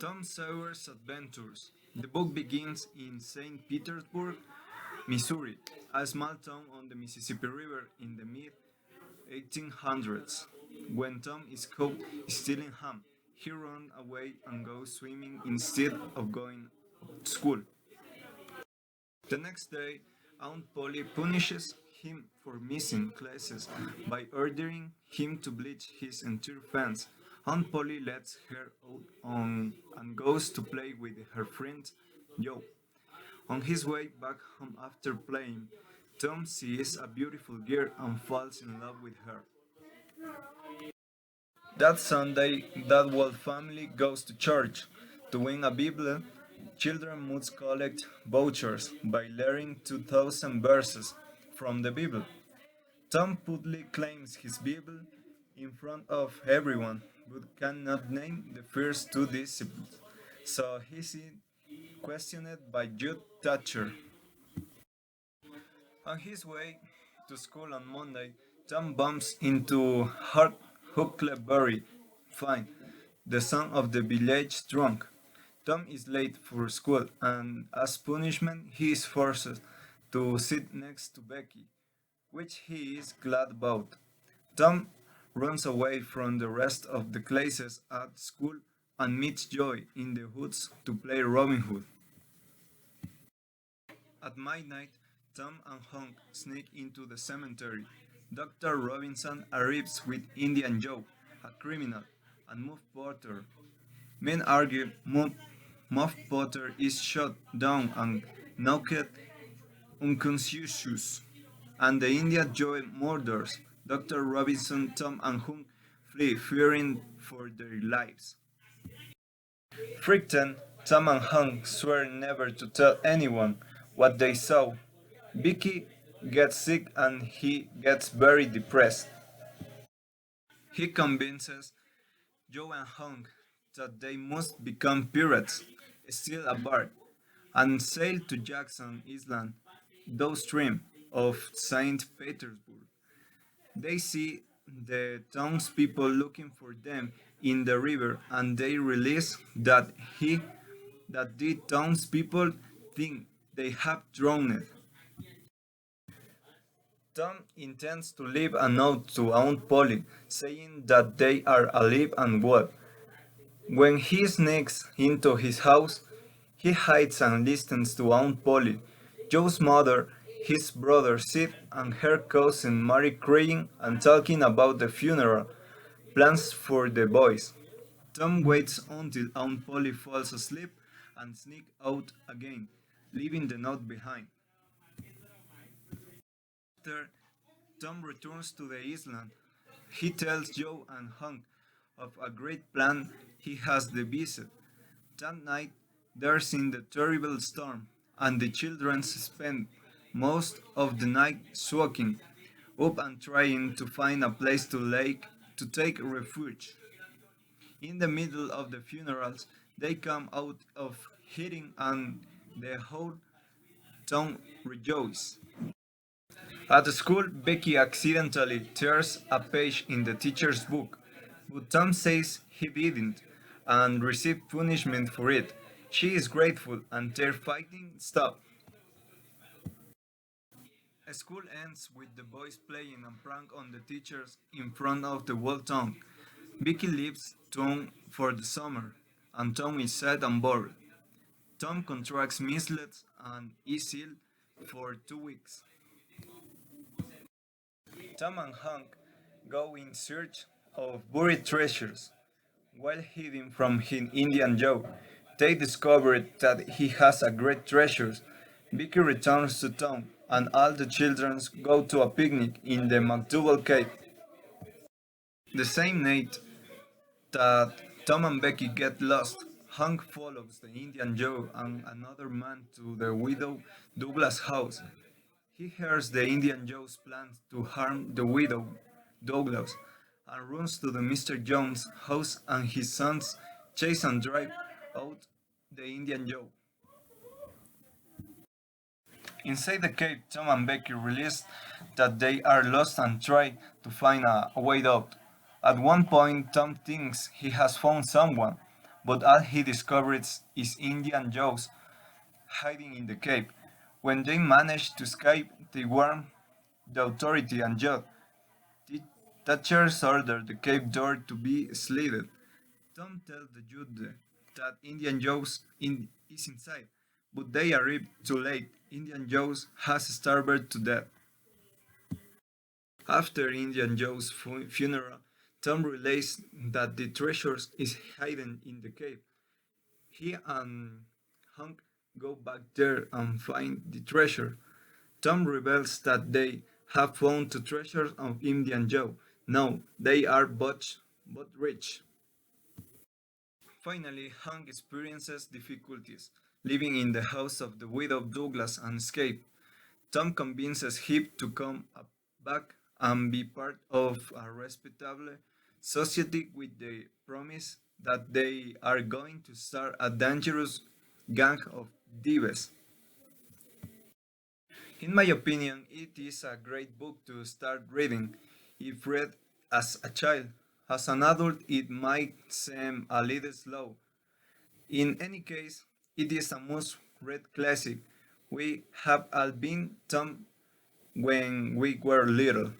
Tom Sawyer's Adventures. The book begins in St. Petersburg, Missouri, a small town on the Mississippi River in the mid 1800s. When Tom is caught stealing ham, he runs away and goes swimming instead of going to school. The next day, Aunt Polly punishes him for missing classes by ordering him to bleach his entire fence. Aunt Polly lets her out and goes to play with her friend Joe. On his way back home after playing, Tom sees a beautiful girl and falls in love with her. That Sunday, that whole family goes to church. To win a Bible, children must collect vouchers by learning 2,000 verses from the Bible. Tom proudly claims his Bible in front of everyone, but cannot name the first two disciples, so he is questioned by Jude Thatcher. On his way to school on Monday, Tom bumps into Huckleberry Finn, the son of the village drunk. Tom is late for school, and as punishment, he is forced to sit next to Becky, which he is glad about. Tom runs away from the rest of the classes at school and meets Joy in the woods to play Robin Hood. At midnight, Tom and Hank sneak into the cemetery. Dr. Robinson arrives with Indian Joe, a criminal, and Muff Potter. Men argue Muff Potter is shot down and knocked unconscious, and the Indian Joe murders Dr. Robinson. Tom and Hank flee, fearing for their lives. Frightened, Tom and Hank swear never to tell anyone what they saw. Vicky gets sick and he gets very depressed. He convinces Joe and Hank that they must become pirates, steal a bark, and sail to Jackson Island, downstream of St. Petersburg. They see the townspeople looking for them in the river, and they realize that the townspeople think they have drowned. Tom intends to leave a note to Aunt Polly saying that they are alive and well. When he sneaks into his house, he hides and listens to Aunt Polly, Joe's mother, his brother Sid, and her cousin Mary crying and talking about the funeral plans for the boys. Tom waits until Aunt Polly falls asleep and sneaks out again, leaving the note behind. After Tom returns to the island, he tells Joe and Hank of a great plan he has to visit. That night, there's in the terrible storm, and the children spend most of the night soaking up and trying to find a place to take refuge. In the middle of the funerals, they come out of hiding and the whole town rejoices. At school, Becky accidentally tears a page in the teacher's book, but Tom says he didn't and received punishment for it. She is grateful and their fighting stops. School ends with the boys playing a prank on the teachers in front of the whole town. Becky leaves town for the summer, and Tom is sad and bored. Tom contracts measles and is ill for 2 weeks. Tom and Hank go in search of buried treasures. While hiding from Indian Joe, they discover that he has a great treasure. Vicky returns to town, and all the children go to a picnic in the McDougal Cave. The same night that Tom and Becky get lost, Hank follows the Indian Joe and another man to the widow Douglas' house. He hears the Indian Joe's plans to harm the widow Douglas and runs to the Mr. Jones' house, and his sons chase and drive out the Indian Joe. Inside the cave, Tom and Becky realize that they are lost and try to find a way out. At one point, Tom thinks he has found someone, but all he discovers is Indian Joes hiding in the cave. When they manage to escape, they warn the authority and judge. The Thatchers order the cave door to be slitted. Tom tells the judge that Indian is inside, but they arrive too late. Indian Joe's has starved to death. After Indian Joe's funeral, Tom relays that the treasure is hidden in the cave. He and Hank go back there and find the treasure. Tom reveals that they have found the treasures of Indian Joe. Now they are but rich. Finally, Hank experiences difficulties living in the house of the widow Douglas and escape. Tom convinces him to come back and be part of a respectable society with the promise that they are going to start a dangerous gang of thieves. In my opinion, it is a great book to start reading if read as a child. As an adult, it might seem a little slow. In any case, it is a must read classic. We have all been Tom when we were little.